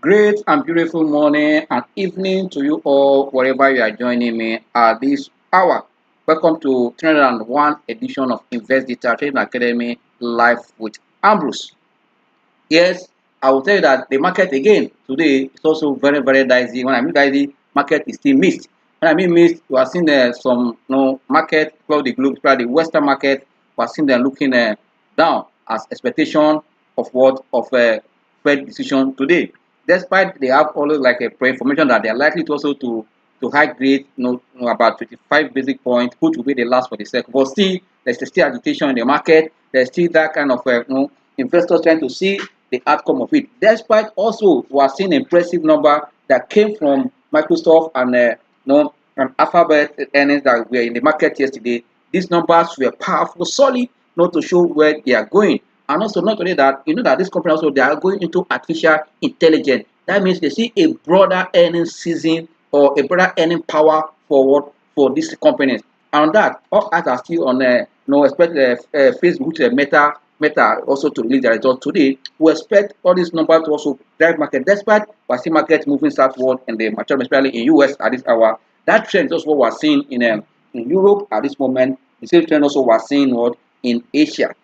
Great and beautiful morning and evening to you all, wherever you are joining me at this hour. Welcome to 301 edition of Investdata Trading Academy Live with Ambrose. Yes, I will tell you that the market again today is also very dicey. When I mean dicey, market is still mixed. When I mean mixed, you are seeing some market throughout the globe, throughout the Western market, we are seeing them looking down as expectation of what of Fed decision today. Despite they have always like a pre-information that they are likely to also to high grade, about 25 basic points, which will be the last for the second. But still, there's still agitation in the market. There's still that kind of investors trying to see the outcome of it. Despite also we are seeing impressive number that came from Microsoft and and Alphabet earnings that were in the market yesterday. These numbers were powerful, solid, not to show where they are going. And also not only that, you know that this company also they are going into artificial intelligence. That means they see a broader earning season or a broader earning power forward for these companies. And that all eyes are still on especially Facebook, which is Meta also to release the results today. We expect all these numbers to also drive market, despite we see market moving southward in the mature, especially in US at this hour. That trend is also what we're seeing in Europe at this moment. The same trend also we're seeing what in Asia.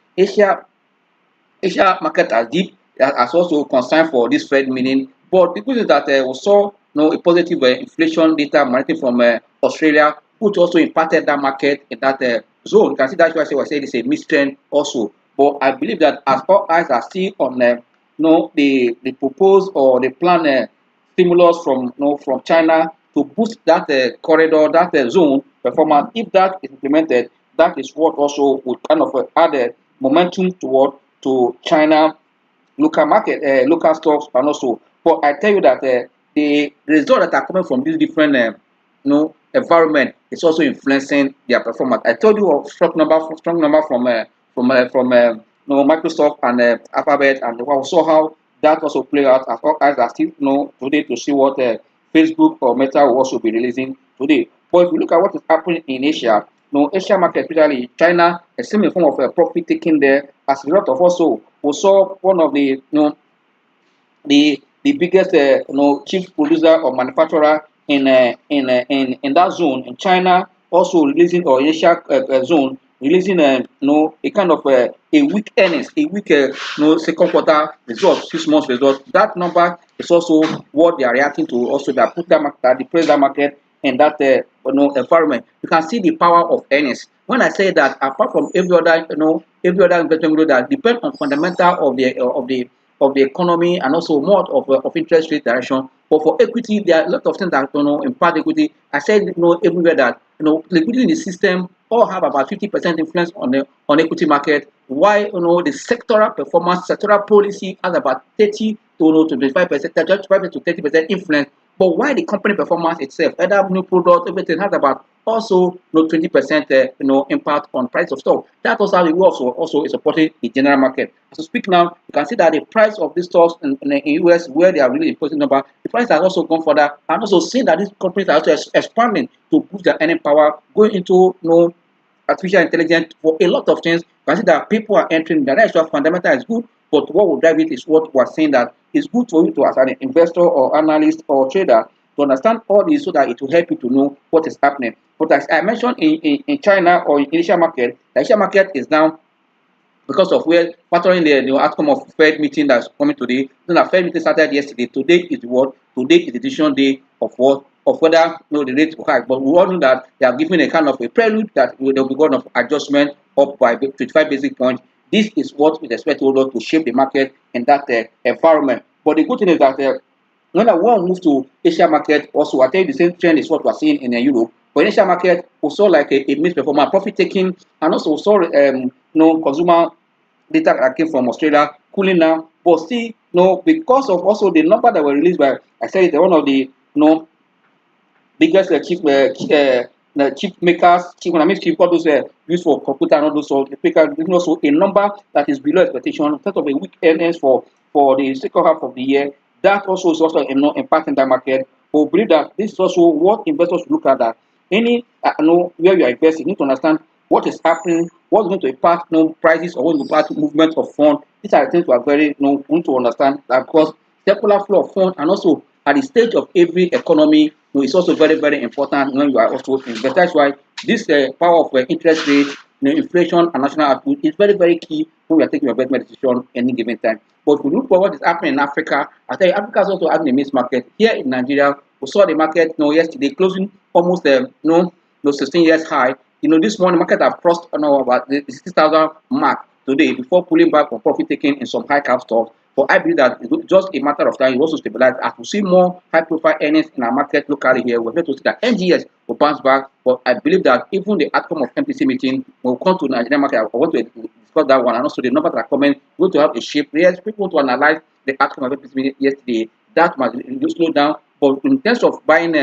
Asia market has deep has also concern for this Fed meeting. But the good is that we saw a positive inflation data emanating from Australia, which also impacted that market in that zone. You can see that's why I say we say it's a mixed trend also. But I believe that as all eyes are still on the proposed or the planned stimulus from from China to boost that corridor, that zone performance. If that is implemented, that is what also would kind of add momentum toward to China local market, local stocks, and also. But I tell you that the results that are coming from these different, environment is also influencing their performance. I told you of strong number Microsoft and Alphabet, and we saw how that also play out. As all eyes are still today to see what Facebook or Meta will also be releasing today. But if you look at what is happening in Asia, Asia market, especially China, a similar form of profit taking there. As a result of also, we saw one of the the biggest chief producer or manufacturer in that zone in China also releasing or Asia zone releasing a kind of a weak earnings, a weak second quarter result, 6 months result. That number is also what they are reacting to. Also, that put that depress that market in that environment. You can see the power of earnings. When I say that, apart from every other investment group that depend on fundamental of the economy and also more of interest rate direction. But for equity, there are a lot of things that impact equity. I said everywhere that liquidity in the system all have about 50% influence on the equity market. Why the sectoral performance, sectoral policy has about 30 to 25%, 25 to 30% influence. But why the company performance itself, either new product, everything has about also 20% impact on price of stock. That also how it works. Also is supporting the general market. As we speak now, you can see that the price of these stocks in US where they are really imposing number, the price has also gone further, and also seeing that these companies are also expanding to boost their earning power, going into artificial intelligence for a lot of things. You can see that people are entering. The rest of fundamental is good, but what will drive it is what we're saying that it's good for you to as an investor or analyst or trader to understand all this so that it will help you to know what is happening. But as I mentioned in China or in Asia market, the Asia market is down because of where factoring the outcome of Fed meeting that's coming today. Then the Fed meeting started yesterday. Today is what? Today is the decision day of what? Of whether the rate will hike. But we all know that they are giving a kind of a prelude that there will be one of adjustment up by 25 basic points. This is what we expect to shape the market in that environment. But the good thing is that when I want to move to Asia market, also I tell you the same trend is what we're seeing in Europe. But in Asia market, we saw like a mixed performance, profit taking, and also we saw consumer data that came from Australia cooling down. But still, because of also the number that were released by, I said, one of the biggest chip makers, when I mean chip, all those used for computer and all those, so the maker giving also a number that is below expectation in terms of a weak earnings for the second half of the year. That also is also impacting that market. But we believe that this is also what investors look at, that any where you are investing, you need to understand what is happening, what's going to impact prices or what will impact movement of funds. These are the things we are very need to understand that, because circular flow of funds, and also at the stage of every economy, is also very, very important when you are also investing. That's why this power of interest rate, inflation, and national output is very, very key when we are taking your investment decision any given time. But if we look for what is happening in Africa, I tell you, Africa is also having a mixed market. Here in Nigeria, we saw the market yesterday closing almost 16 years high. This morning market have crossed about the 60,000 mark today before pulling back from profit taking in some high cap stocks. But I believe that it's just a matter of time. It will also stabilize as we see more high profile earnings in our market locally here. We're going to see that NGS will bounce back. But I believe that even the outcome of MPC meeting will come to Nigerian market. I want to discuss that one, and also the numbers that are coming. We're going to have a shape. Yes, people want to analyze the outcome of MPC meeting yesterday. That might slow down. But in terms of buying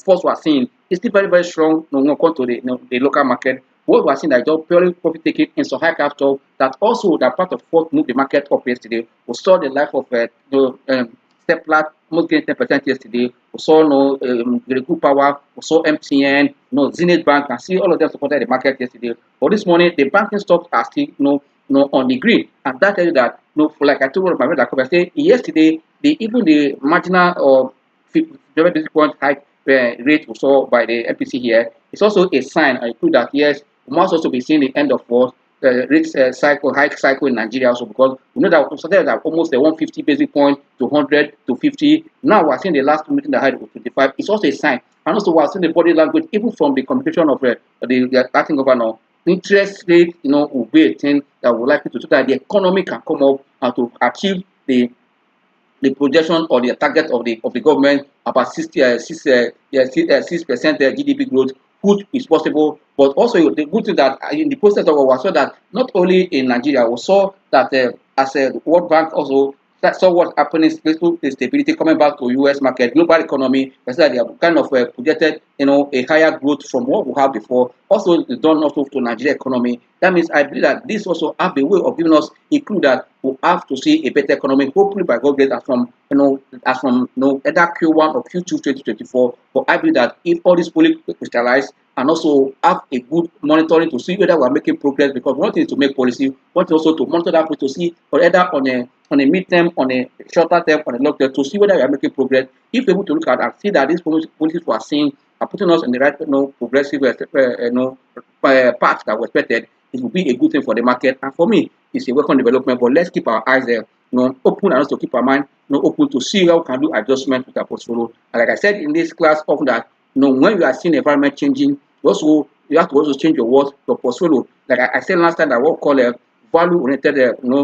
force we are seeing, it's still very, very strong when we come to the local market. What we are seeing that just purely profit taking in some high capital that also that part of what moved the market up yesterday. We saw the life of Steplat almost gained 10% yesterday. We saw Greku Power, we saw MTN, Zenith Bank, and see all of them supported the market yesterday. But this morning the banking stocks are still on the green, and that tells you that for like I told one of my friends, I say yesterday even the marginal or 50 basis point hike rate we saw by the MPC here, it's also a sign I prove that yes, we must also be seeing the end of what rate cycle, hike cycle in Nigeria also, because we know that we started at almost a 150 basis point to 100 to 50. Now we're seeing the last meeting that had 25. It's also a sign, and also we're seeing the body language even from the communication of the acting governor. Interest rate, will be a thing that will likely to so that the economy can come up and to achieve the projection or the target of the government about 6% GDP growth, which is possible. But also the good thing that in the process of we saw that not only in Nigeria, we saw that as a World Bank also that saw what happening, the stability coming back to U.S. market, global economy. That's why they have kind of projected, a higher growth from what we have before. Also, it's done also to Nigeria economy. That means I believe that this also have a way of giving us a clue that we have to see a better economy, hopefully by God grace, as from either Q1 or Q2 2024. But I believe that if all this fully crystallize and also have a good monitoring to see whether we are making progress, because one thing is to make policy, one thing also to monitor that to see whether on a mid-term, on a shorter term, on a long term, to see whether we are making progress. If able to look at and see that these policies we are seeing are putting us in the right progressive path that we expected, it will be a good thing for the market. And for me, it's a welcome development. But let's keep our eyes there, open, and also keep our mind open to see how we can do adjustment with our portfolio. And like I said in this class, often that when you are seeing environment changing, you have to also change your portfolio. Like I said last time, that what we call a value-oriented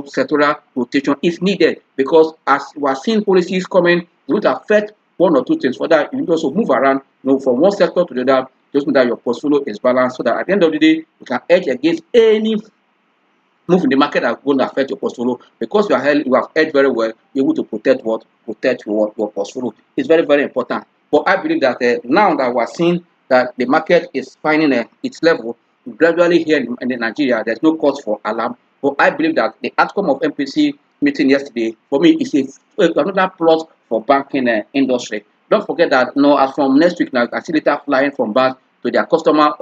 sectoral rotation is needed, because as we are seeing policies coming, it will affect one or two things. For that, you need to also move around, from one sector to the other, just so that your portfolio is balanced, so that at the end of the day, you can hedge against any move in the market that will affect your portfolio, because you have hedged very well. You're able to protect your portfolio. It's very, very important. But I believe that now that we're seeing that the market is finding its level gradually here in Nigeria, there's no cause for alarm. But I believe that the outcome of MPC meeting yesterday, for me, is another plus for banking industry. Don't forget that as from next week now, I see data flying from banks to their customer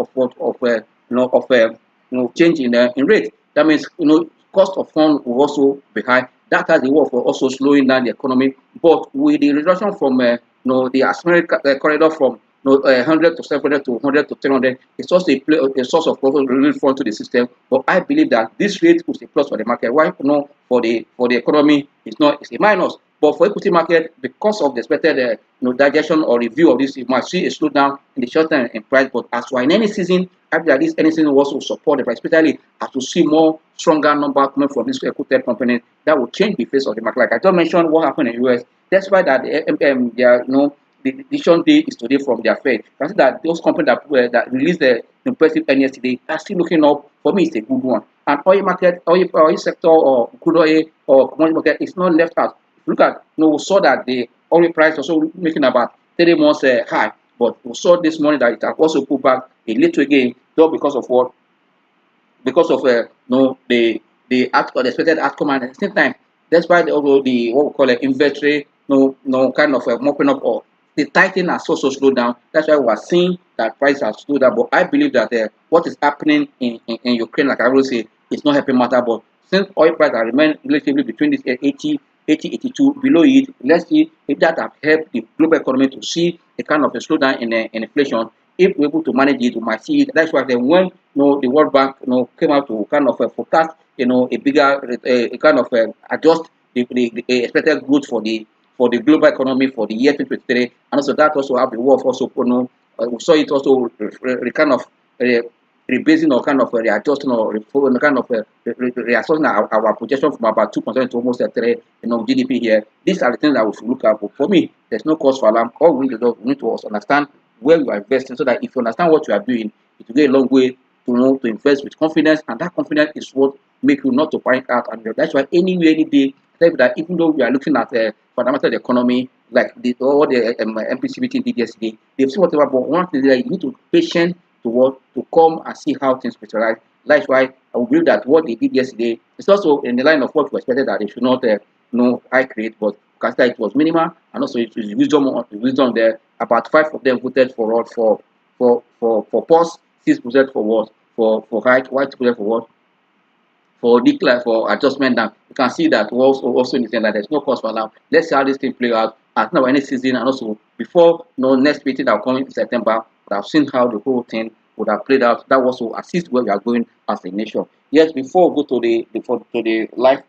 change in rate. That means cost of funds will also be high. That has the work for also slowing down the economy. But with the reduction from the accelerated corridor from 100 to 700 to 100 to 300, it's also a source of relief fund to the system. But I believe that this rate is a plus for the market. Why for the economy it's a minus. But for equity market, because of the expected digestion or review of this, you might see a slowdown in the short term in price. But as we're in any season, I believe that this any season will also support the price, especially as to see more stronger number coming from this equity company that will change the face of the market. Like I just mentioned what happened in the US. That's why that the decision day is today from their Fed. I see that those companies that released the impressive earnings yesterday are still looking up. For me, it's a good one. And oil market, oil sector or crude oil or commodity market is not left out. Look at, we saw that the oil price also making about 3 months high, but we saw this morning that it has also pulled back a little again, though because of what? Because of the expected outcome, and at the same time, that's why the what we call it inventory, kind of mopping up, or the tightening has also slowed down. That's why we are seeing that price has slowed down. But I believe that what is happening in Ukraine, like I will say, is not helping matter. But since oil price has remained relatively between this 80 80, 82, below it. Let's see if that have helped the global economy to see a kind of a slowdown in inflation. If we're able to manage it, we might see it. That's why then when the World Bank came out to kind of forecast a bigger a kind of adjust the expected growth for the global economy for the year 2023, and also that also have the war of also we saw it also kind of uh, rebasing or kind of readjusting or kind of readjusting our projection from about 2% to almost 3 GDP here. These are the things that we should look at. But for me, there's no cause for alarm. All we need to do, we need to also understand where you are investing, so that if you understand what you are doing, it will go a long way to know to invest with confidence, and that confidence is what make you not to panic out. And that's why anywhere, any day, I tell you that even though we are looking at fundamental economy, like all the MPC meeting did yesterday, they've seen whatever, but one thing is that you need to be patient to what to come and see how things materialize. That's why I will believe that what they did yesterday is also in the line of what we expected, that they should not high create, but consider it was minimal, and also it was wisdom there. About 5 of them voted for what for pause, 6 voted for what for hike, white voted for what for decline for adjustment down. You can see that also in the sense that there's no cause for alarm. Let's see how this thing play out as now any season, and also before next meeting that will come in September. We have seen how the whole thing would have played out. That was to assist where we are going as a nation. Yes, before we go to the life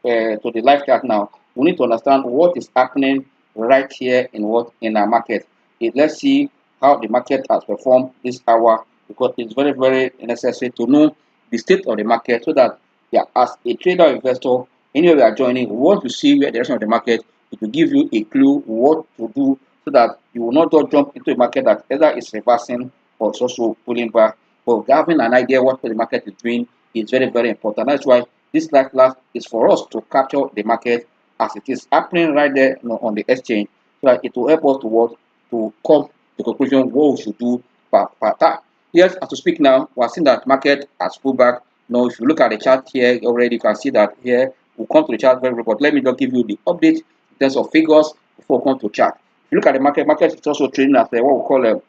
chart now, we need to understand what is happening right here in our market. Let's see how the market has performed this hour, because it's very, very necessary to know the state of the market, so that yeah, as a trader or investor, anywhere we are joining, we want to see where the direction of the market. It will give you a clue what to do, so that you will not just jump into a market that either is reversing or it's also pulling back. But having an idea what the market is doing is very, very important. That's why this life class is for us to capture the market as it is happening right there on the exchange, so that it will help us to what to come to the conclusion what we should do per time. Yes, as to speak now, we are seeing that market has pulled back. Now, if you look at the chart here already, you can see that here we'll come to the chart very, but let me just give you the update in terms of figures before we come to chart. If you look at the market is also trading at what we call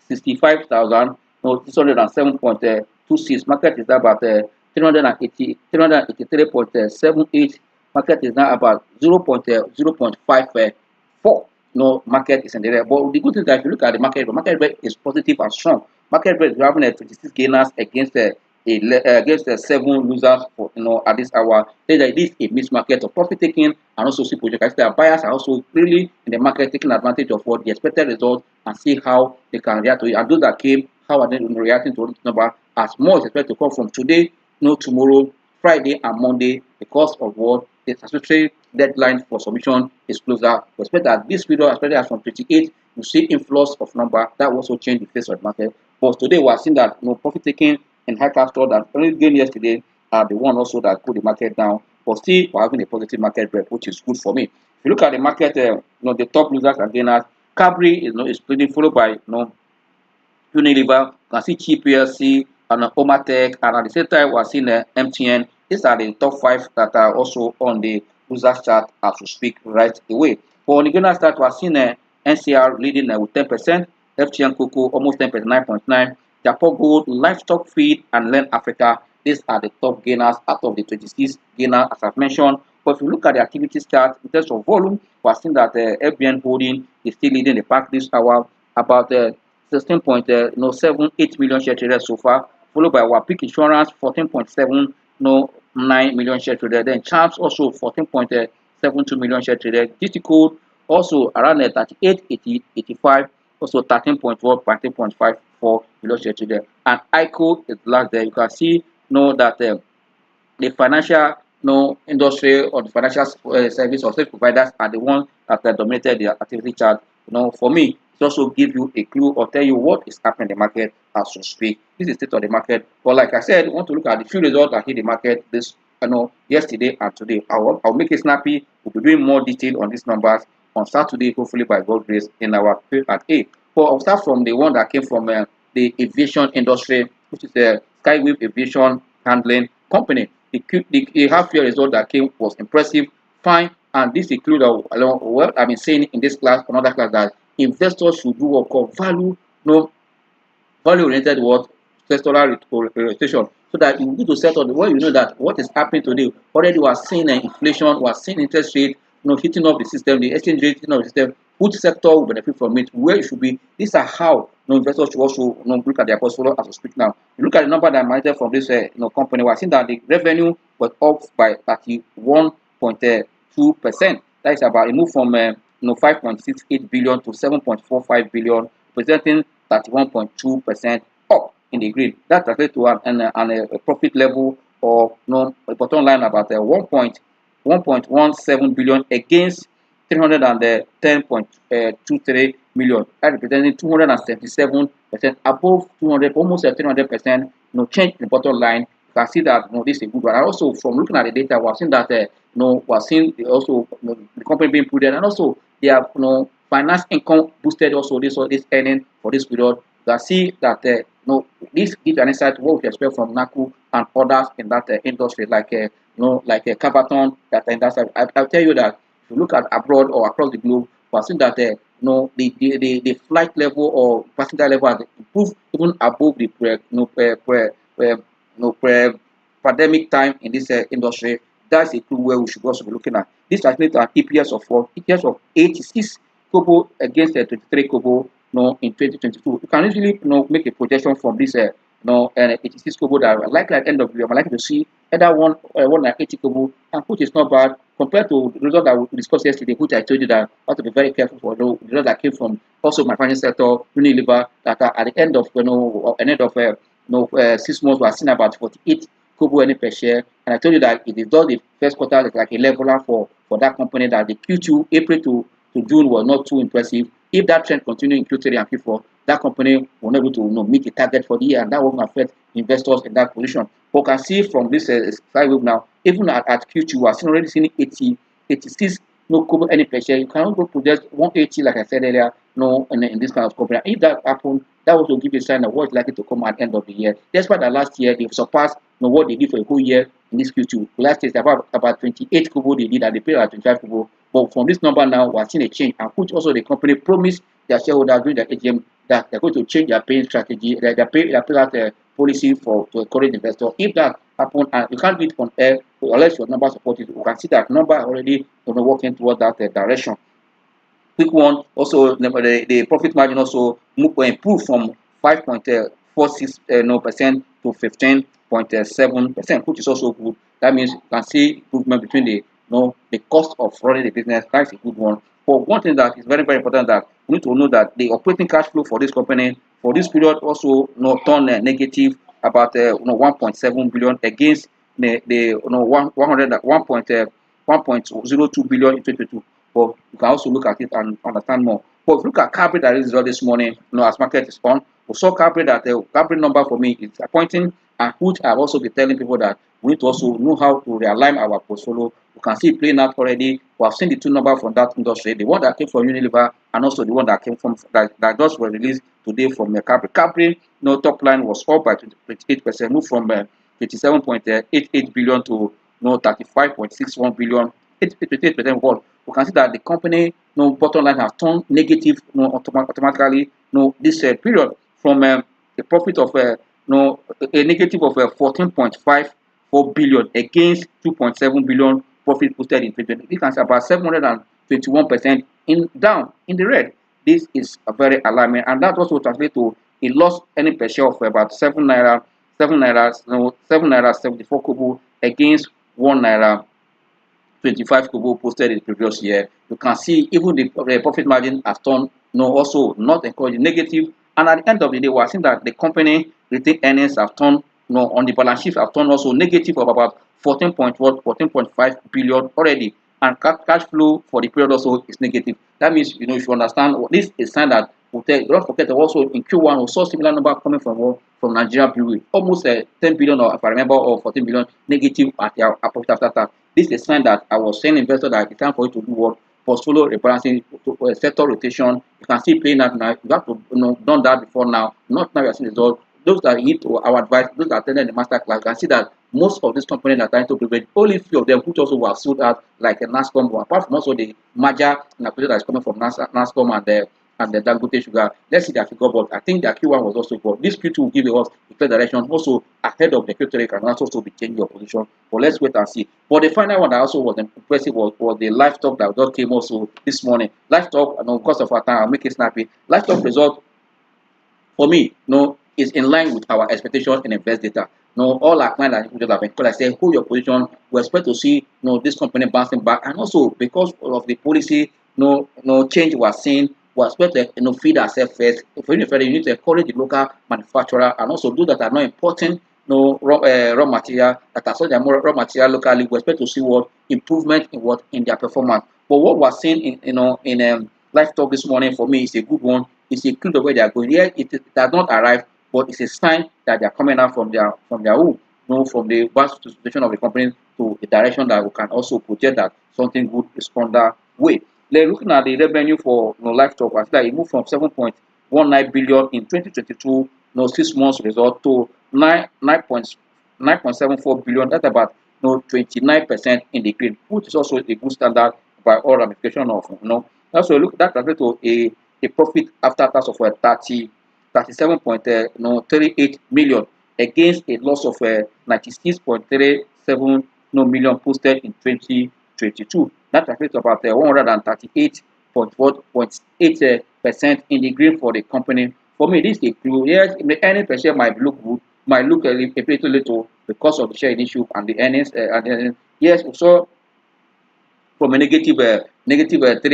65,000, no, 607.26. Market is about 383.78. Market is now about 0.54. No, market is in the area. But the good thing is that if you look at the market rate is positive and strong. Market rate is having a 26 gainers against against the 7 losers for at this hour. Say that this is a mixed market of profit taking and also see project. That buyers are also really in the market taking advantage of what the expected results and see how they can react to it. And those that came, how are they reacting to this number? As more is expected to come from today, tomorrow, Friday and Monday, because of what the statutory deadline for submission is closer. We expect that this video, especially as from 28, you see influx of number that also change the face of the market. But today we are seeing that profit taking in high cap store that only gained yesterday are the one also that put the market down. But still, we're having a positive market break, which is good for me. If you look at the market, the top losers and gainers, Capri is leading, followed by Unilever, you can see Cheap PLC and Omatech, and at the same time, we're seeing MTN. These are the top 5 that are also on the losers chart as we speak right away. For on the gainers chart, we're seeing NCR leading with 10%, FTN Cocoa almost 10%, 9.9. Japan Gold, Livestock Feed, and Land Africa. These are the top gainers out of the 26 gainers, as I've mentioned. But if you look at the activity chart in terms of volume, we're seeing that FBN Holding is still leading the pack this hour, about 16.78 million share traded so far, followed by our Peak Insurance, 14.79 million share traded. Then Champs also 14.72 million share traded. GT Code also around 38.85, also 13.54 million share traded. And ICO is last there. You can see that the financial industry or the financial service or service providers are the ones that dominated the activity chart. For me, it also give you a clue or tell you what is happening in the market as we speak. This is the state of the market. But like I said, we want to look at the few results that hit the market this yesterday and today. I'll make it snappy. We'll be doing more detail on these numbers on Saturday, hopefully by God's grace, in our Q&A. But I'll start from the one that came from the aviation industry, which is the Skywave Aviation Handling Company. The half-year result that came was impressive, fine, and this includes what I've been saying in this class, another class, that investors should do what called value-oriented what sectoral rotation. so that you need to settle the way you know that what is happening today. Already we are seeing inflation, we are seeing interest rate, hitting up the system, the exchange rate hitting up the system. Which sector will benefit from it? Where it should be? These are how investors should also look at their portfolio as we speak now. You look at the number that managed from this company. We are seeing that the revenue was up by 31.2%. That is about a move from 5.68 billion to 7.45 billion, representing 31.2% up in the green. That translates to a profit level of a bottom line about 1.17 billion against 310.23 million. That representing 277% above 200, almost 300%. Change in the bottom line. You can see that this is a good one. And also from looking at the data, we have seen that we have seen also the company being prudent, and also they have finance income boosted also this earning for this period. You can see that this gives an insight to what we expect from NACU and others in that industry, like Cabaton. I'll tell you that if you look at abroad or across the globe, we have seen that the flight level or passenger level has improved even above the pre-pandemic time in this industry. That's a clue where we should also be looking at. This translates to an EPS of 86 kobo against 23 kobo in 2022. You can easily make a projection from this 86 kobo that likely at the end of the year, I'm likely to see either 180 kobo, and which is not bad compared to the result that we discussed yesterday, which I told you that I have to be very careful for the result that came from also my financial sector, Unilever, that at the end of 6 months we are seeing about 48 kobo earning per share. And I told you that it is just the first quarter is like a leveler for that company, that the Q2 April to June was not too impressive. If that trend continues in Q3 and Q4, that company will not be able to meet the target for the year, and that will affect investors in that position. But you can see from this slide now, even at Q2, we are already seeing 86 kobo earning per share. You cannot go project 180 like I said earlier, in this kind of company. If that happens, that will give you a sign of what's likely to come at the end of the year. Despite that last year they've surpassed what they did for a whole year in this Q2. Last year it's about 28 kobo they did, and they paid at 25 kobo. But from this number now, we're seeing a change, and which also the company promised their shareholders during the AGM that they're going to change their paying strategy, their payout policy to encourage investors. If that happens, and you can't do it on air unless your number supports it, you can see that number already working towards that direction. Quick one, also the profit margin also improved from 5.46% to 15.7%, which is also good. That means you can see improvement between the cost of running the business. That's a good one. But one thing that is very, very important, that we need to know that the operating cash flow for this company for this period also turned negative, about 1.7 billion against the 1.02 billion in 2022. But you can also look at it and understand more. But if you look at Capri that is this morning, as market is on, we saw Capri that the Capri number for me is disappointing, and which I've also been telling people that we need to also know how to realign our portfolio. You can see it playing out already. We have seen the two numbers from that industry, the one that came from Unilever and also the one that came from that just was released today from Capri. Capri, top line was up by 28%, moved from 27.88 billion to 35.61 billion, 88% more. We can see that the company bottom line has turned negative automatically this period, from a profit of a negative of 14.54 billion against 2.7 billion profit posted in 2020. You can see about 721% down in the red. This is a very alarming, and that also translates to a loss earning per share of about 7 naira 74 kobo against 1 naira 25 kobo posted in the previous year. You can see even the profit margin has turned also not encouraging, negative. And at the end of the day, we are seeing that the company retained earnings have turned on the balance sheet have turned also negative of about 14.5 billion already, and cash flow for the period also is negative. That means if you understand this is a sign that don't forget that also in Q1 we saw similar number coming from Nigeria Brewery, almost 10 billion, or if I remember, or 14 billion negative at their profit after tax. This is a sign that I was saying investors that it's time for you to do what portfolio rebalancing, sector rotation. You can see playing out now. You have to done that before now. Not now you are seeing results. Those that need to our advice, those that attended the master class, can see that most of these companies that are trying to prevent, only few of them which also were sold out, like a NASCOM, apart from also the merger that is coming from NASCOM and the Dangote Sugar. Let's see their figure, but I think their Q1 was also good. This Q2 will give us a clear direction. Also, ahead of the Q3 can also be changing your position. But let's wait and see. But the final one that also was impressive was the livestock that just came also this morning. Livestock, because of our time, I'll make it snappy. Livestock result for me, is in line with our expectation in Investdata. All our clients that have been called, I say, hold your position. We expect to see, this company bouncing back, and also because of the policy, change we are seeing, we expect to, feed ourselves first. If you need to encourage the local manufacturer, and also those that are not importing, raw material that are selling their raw material locally. We expect to see what improvement in their performance. But what we're seeing in livestock this morning for me is a good one. It's a clue of where they are going. Yeah, it has not arrived, but it's a sign that they are coming out from their own, from the vast situation of the company to the direction that we can also project that something good is on that way. Then looking at the revenue for livestock, I feel like it moved from 7.19 billion in 2022, 6 months result to 9.74 billion. That's about 29% in the green, which is also a good standard by all ramification of Also look that translates to a profit after tax of 37.38 million against a loss of 96.37 million posted in 2022. That translates to about 138.8% in the green for the company. For me, this is a clue. Yes, the earnings per share might look good, might look a little because of the share issue and the earnings. Yes, we saw from a negative 3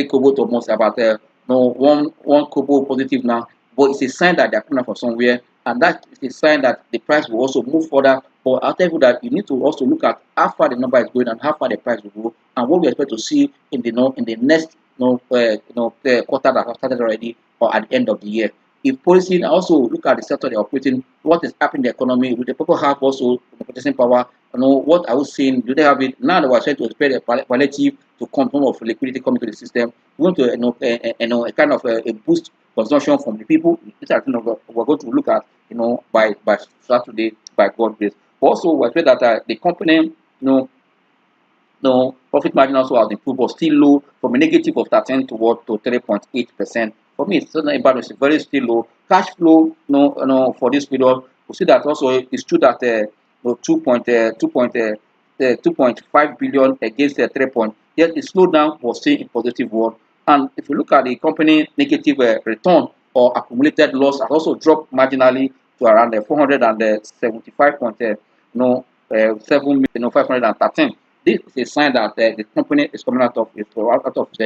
kobo to almost about one kobo positive now, but it's a sign that they're coming from somewhere, and that is a sign that the price will also move further. But I'll tell you that you need to also look at how far the number is going and how far the price will go, and what we expect to see in the next quarter that has started already, or at the end of the year. If policy, and also look at the sector they're operating, what is happening in the economy, do the people have also the purchasing power? What are we seeing? Do they have it? Now that we're trying to spread a palliative to control of liquidity coming to the system, we want to a kind of a boost consumption from the people. These are things we're going to look at by Saturday by God grace. Also, we expect that the company profit margin also has improved, but still low from a negative of 13 to 3.8%. For me, it's not bad. It's very still low. Cash flow, for this period, we see that also it's true that 2.5 billion against the 3 point. Yet it slowed down, was still in positive one. And if you look at the company negative return or accumulated loss, has also dropped marginally to around 475.7 513. This is a sign that the company is coming out of the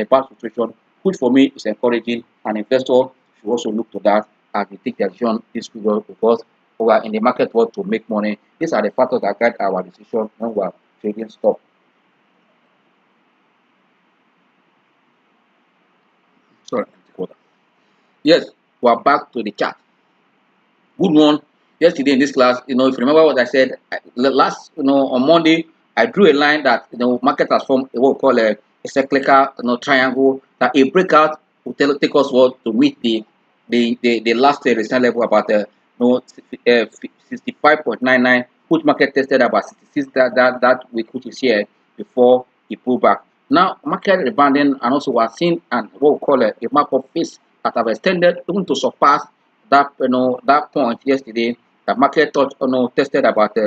bad situation, which for me is encouraging, and investors should also look to that as they take their decision this period, because we are in the market world to make money. These are the factors that guide our decision when we are trading stock. Sorry, yes, we are back to the chart. Good one. Yesterday in this class, if you remember what I said last, on Monday, I drew a line that market has formed what we call a cyclical triangle, that a breakout will take us to meet the last resistance level about 65.99, which market tested about 66 that week, which is here, before it pulled back. Now market rebounding, and also we are seeing and what we call a markup phase that have extended even to surpass that point yesterday. The market tested about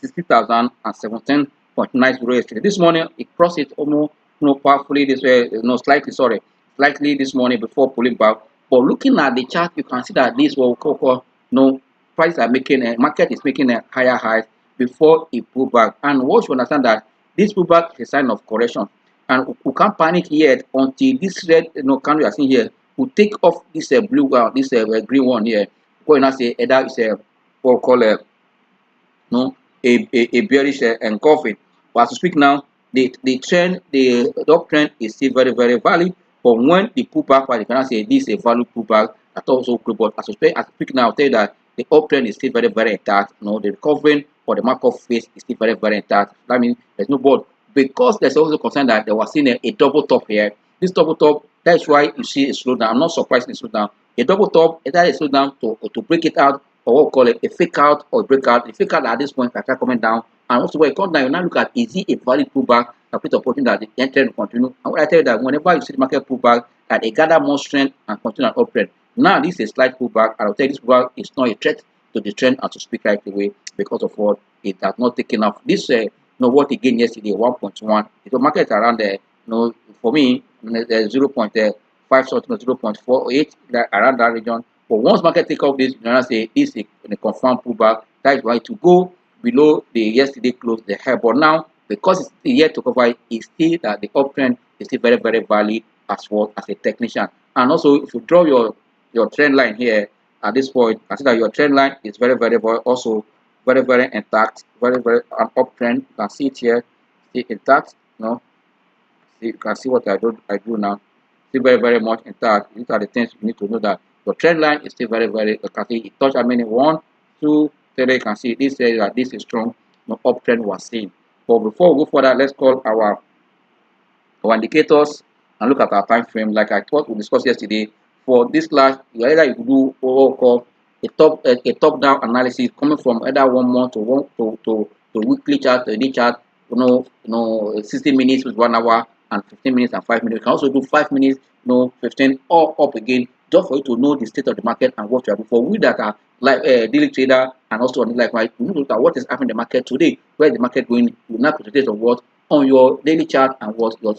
60,017.90 yesterday. This morning it crossed it almost powerfully this way, slightly this morning before pulling back. But looking at the chart, you can see that this will prices are making market is making a higher high before it pull back. And what you understand that this pullback is a sign of correction, and we can't panic yet until this red candle you are seeing here will take off this blue one, this green one here. Go and say either it's what we call a bearish engulfing. But as we speak now, the trend, the uptrend is still very, very valid. But when the pullback, you cannot say this is a value pullback at also good. But as we speak now, I'll tell you that the uptrend is still very, very intact. The recovering or the markup phase is still very, very intact. That means there's no board, because there's also concern that they were seeing a double top here. This double top, that's why you see a slowdown. I'm not surprised in slowdown. A double top, either a slowdown to break it out, or what we call it a fake out or breakout. The fake out at this point can start coming down And also when it comes down, you now look at, is it a valid pullback, a bit of opportunity that the trend will continue. And what I tell you that whenever you see the market pullback, that they gather more strength and continue an uptrend. Now this is a slight pullback, and I'll tell you this pullback is not a threat to the trend and to speak right away, because of what it has not taken off. This what again yesterday 1.1. The market around there, for me, 0.5 something, 0.48, around that region. But once market take off this, you know, say this is a confirmed pullback. That is why to go below the yesterday close the high. But now, because it's still yet to cover, it's still that the uptrend is still very, very valid as well as a technician. And also, if you draw your trend line here at this point, consider your trend line is very, very, very also very, very intact, very, very an uptrend. You can see it here, still intact. You can see what I do now. Still very, very much intact. These are the things you need to know, that your trend line is still very, very. You can see it touch how many? 1, 2, 3. You can see this says that this is strong. Uptrend was seen. But before we go further, let's call our indicators and look at our time frame. Like I thought we discussed yesterday, for this class, either you do what we call a top down analysis coming from either 1 month to weekly chart, a day chart, 60 minutes with 1 hour, and 15 minutes and 5 minutes. You can also do 5 minutes, 15, or up again, just for you to know the state of the market and what you are doing. For we that are like daily trader and also on like right, you need to look at what is happening in the market today, where the market going. You now concentrate on what on your daily chart and what your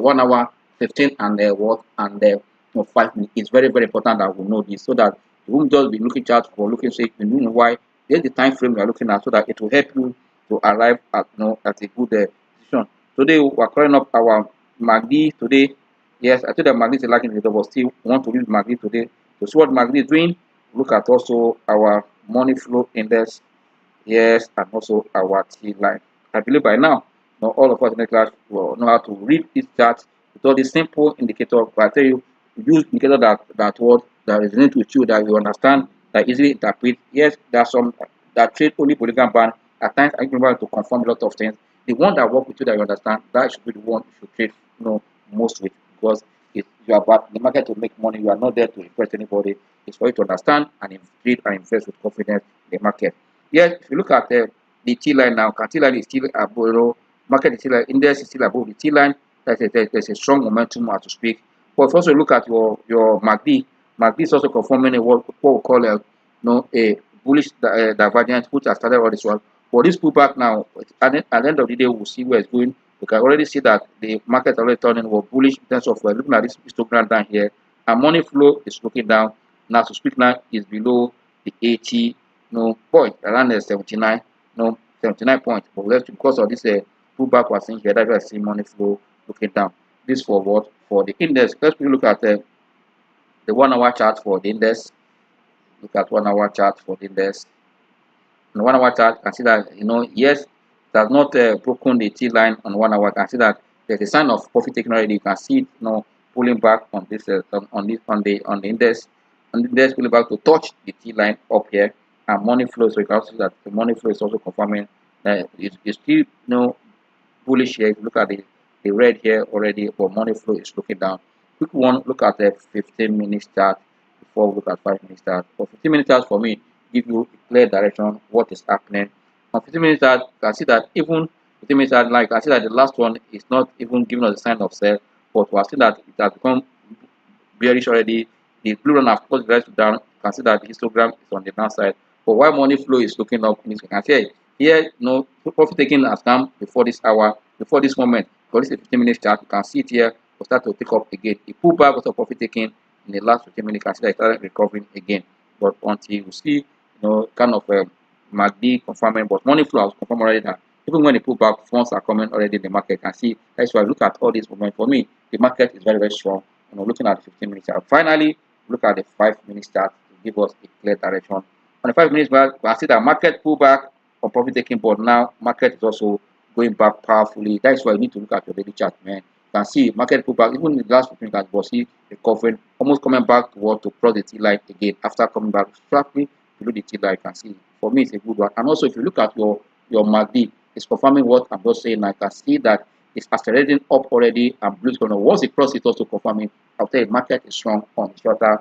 1 hour, 15, and 5 minutes. It's very, very important that we know this, so that you won't just be looking chart for looking sake. You know why there's the time frame you are looking at, so that it will help you to arrive at at a good decision. Today we are calling up our MACD today. Yes, I think that MACD is lacking the but still want to use MACD today to see what MACD is doing. Look at also our money flow index, yes, and also our T line. I believe by now, all of us in the class will know how to read this chart with all these simple indicators. But I tell you, use indicator that resonates with you, that you understand, that easily interpret. Yes, there are some that trade only polygon band. At times, I remember to confirm a lot of things. The one that work with you, that you understand, that should be the one you should trade most with, because if you are about the market to make money, you are not there to impress anybody. It's for you to understand and trade and invest with confidence in the market. Yes, if you look at the T line now, T line is still above, market is still, index is still above the T line. There's a strong momentum as to speak. But if you also look at your MACD, MACD is also confirming what we call a bullish divergence, which has started all this one. For this pullback now, at the end of the day, we'll see where it's going. We can already see that the market already turning bullish in terms of looking at this histogram down here. And money flow is looking down. Now to speak now is below the 80 point, around the 79, 79 points. But let's, because of this pullback we're seeing here, that's why I see money flow looking down. This for what? For the index. Let's look at the 1 hour chart for the index. Look at 1 hour chart for the index. On the 1 hour chart, you can see that yes, it has not broken the T line on 1 hour. You can see that there's a sign of profit taking already. You can see it pulling back on this on the index. On the index pulling back to touch the T line up here, and money flow. So you can see that the money flow is also confirming that it's still bullish here. If you look at the red here already, but money flow is looking down. Quick one, look at the 15 minutes chart before we look at 5 minutes chart. For 15 minutes chart, for me, give you a clear direction what is happening. On 15 minutes chart, you can see that even 15 minutes chart, like I see that the last one is not even giving us a sign of sell, but we are seeing that it has become bearish already. The blue line has caused the rest down. You can see that the histogram is on the downside. But while money flow is looking up, you can see here, profit taking has come before this hour, before this moment. For this 15 minutes chart, you can see it here will start to pick up again. The pullback was a profit taking in the last 15 minutes. You can see that it started recovering again. But until you see, kind of MACD confirming, but money flow has confirmed already that even when the pullback, funds are coming already in the market. You can see that's why I look at all this movement. For me, the market is very, very strong. Looking at the 15 minutes chart. Finally, look at the 5 minutes chart to give us a clear direction. On the 5 minutes chart, we can see that market pullback on profit taking, but now market is also going back powerfully. That's why you need to look at your daily chart, man. You can see market pullback, even in the last 15 minutes, but see recovering, almost coming back to cross the T line again after coming back sharply below the T line. You can see, for me, it's a good one. And also, if you look at your MACD, it's confirming what I'm just saying. I can see that it's accelerating up already, and blue is going to, once it crosses, it's also confirming. I'll tell you, market is strong on shorter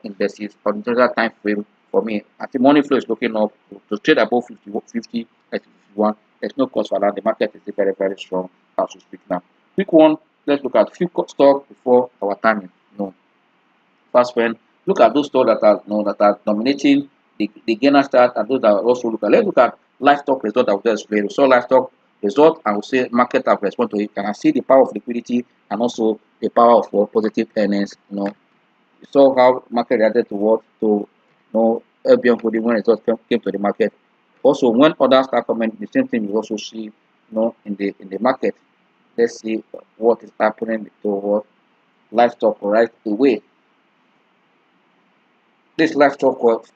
indices, on the shorter time frame. For me, I think money flow is looking up to trade above 50, 51. There's no cause for that. The market is very, very strong as we speak now. Quick one, let's look at few stocks before our timing. First one, look at those stocks that are dominating the gainer start, and those that are also look at. Let's look at livestock result that we just explained. We saw livestock result and we say market have responded to it. And I see the power of liquidity and also the power of positive earnings. You saw how market reacted to what to LBM holding when results came to the market. Also, when others start coming, the same thing you also see in the market. Let's see what is happening to what livestock right away. This livestock was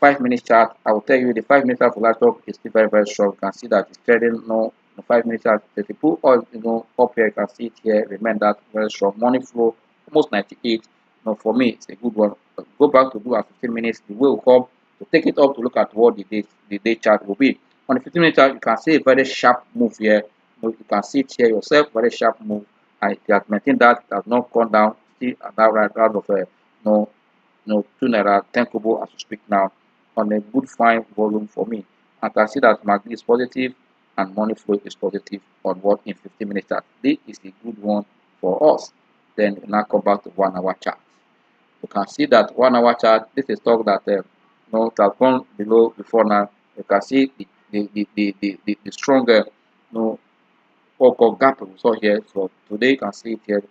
5 minute chart. I will tell you the 5 minute chart for livestock is still very, very strong. You can see that it's trading the 5 minute chart. If you put all up here, you can see it here. Remember that very strong money flow, almost 98. For me, it's a good one. Go back to do at 15 minutes. The way will come to take it up to look at what the day chart will be. On the 15 minute chart, you can see a very sharp move here. You can see it here yourself, very sharp move. And it has maintained that, it has not gone down. Still at that right out of no 2 naira 10 kobo as we speak now on a good fine volume for me. I can see that MACD is positive and money flow is positive on what in 15 minutes chart. This is a good one for us. Then now come back to 1 hour chart. You can see that 1 hour chart, this is stock that has gone below before now. You can see the stronger gap we saw here. So today you can see it here,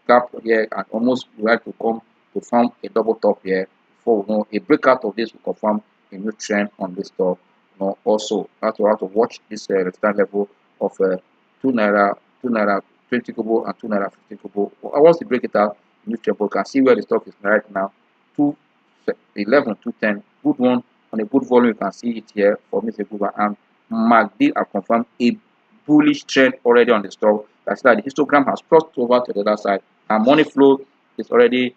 gap here, and almost right to come to form a double top here before we know a breakout of this will confirm a new trend on this stock. Also have to watch this resistance level of 2 naira 20 kobo and 2 naira 15 kobo. Once you break it out, new trend, you can see where the stock is right now. 211 210, good one on a good volume. You can see it here. For me, it's a good one. And MACD have confirmed a bullish trend already on the stock. That's that the histogram has crossed over to the other side, and money flow is already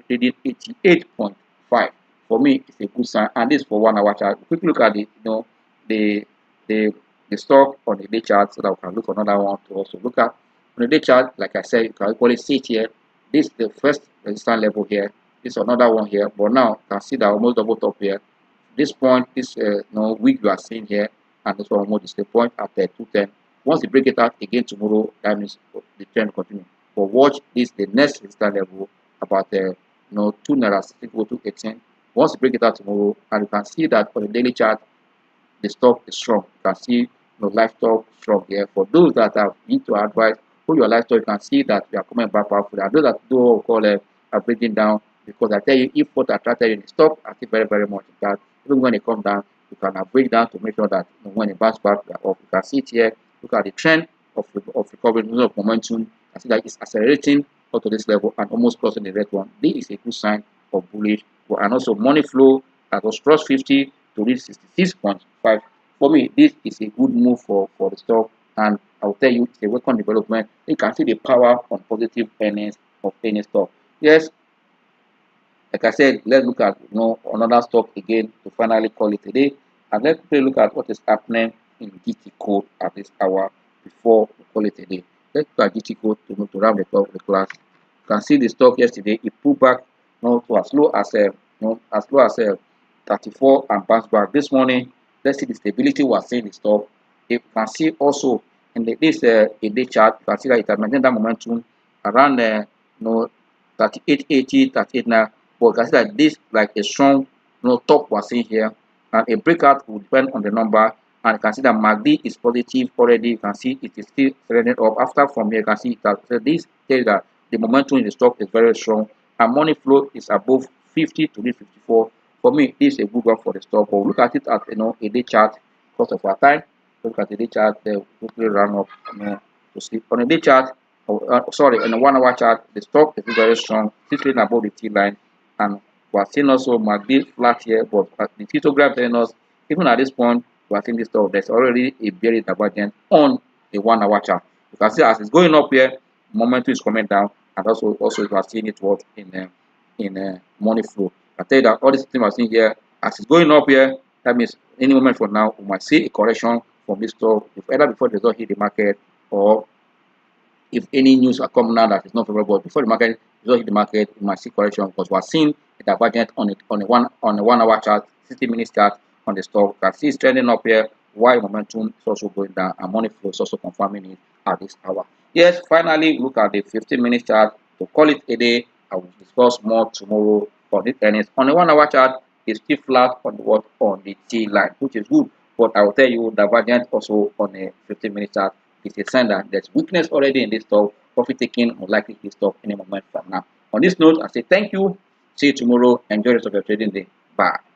reading 88.5. For me, it's a good sign, and this for 1 hour chart. Quick look at the stock on the day chart, so that we can look at another one to also look at. On the day chart, like I said, you can equally see it here. This is the first resistance level here. This is another one here, but now you can see that almost double top here. This point, this week you are seeing here, and this one almost is the point at 210. Once you break it out again tomorrow, that means the trend continue. But watch this, the next resistance level about 2 naira 218. Once you break it out tomorrow, and you can see that on the daily chart, the stock is strong. You can see livestock strong here. For those that have need to advise for your livestock, you can see that we are coming back powerfully. And those that do what we call are breaking down, because I tell you, if what attracted you in the stock, I think very, very much that even when it comes down, you can break down to make sure that when it bounce back, we are up. You can see it here. Look at the trend of recovery of momentum. I see that it's accelerating up to this level and almost crossing the red one. This is a good sign of bullish. And also money flow that was cross 50 to reach 66.5. For me, this is a good move for the stock, and I will tell you it's a welcome development. You can see the power on positive earnings of any stock. Yes, like I said, let's look at another stock again to finally call it a day, and let's look at what is happening in GT code at this hour before we call it a day. Let's look at GT code to round the top of the class. You can see the stock yesterday it pulled back to as low as 34 and bounced back this morning. Let's see the stability we are seeing the stock. You can see also in this a day chart, you can see that it has maintained that momentum around 38.80, 38 now. But you can see that this like a strong top we are seeing here, and a breakout will depend on the number. And you can see that MACD is positive already. You can see it is still trending up. After from here, you can see it has, so this tells that the momentum in the stock is very strong, and money flow is above 50 to 54. For me, this is a good one for the stock. But we'll look at it at a day chart because of our time. Look at the day chart there, quickly run up to sleep. On a day chart, sorry, on a 1 hour chart, the stock is very strong, sitting above the T line, and we are seeing also MACD flat here, but the histogram telling us even at this point we are seeing this stock there's already a bearish divergence on a 1 hour chart. You can see as it's going up here, momentum is coming down, and also you are seeing it what in money flow. I tell you that all these things are seeing here as it's going up here, that means any moment from now we might see a correction from this stock, if either before the result hit the market, or if any news are coming out that is not favorable before the market result hit the market, we might see correction, because we are seeing a divergence on a 1 hour chart, 60 minutes chart on the stock. You can see it's trending up here. why momentum is also going down and money flow is also confirming it at this hour. Yes, finally look at the 15-minute chart to call it a day. I will discuss more tomorrow on this earnings. On the 1 hour chart, it's still flat on the what on the T line, which is good. But I will tell you divergent also on a 15-minute chart is a sign that there's weakness already in this stock. Profit taking unlikely to stop any moment from now. On this note, I say thank you. See you tomorrow. Enjoy the rest of your trading day. Bye.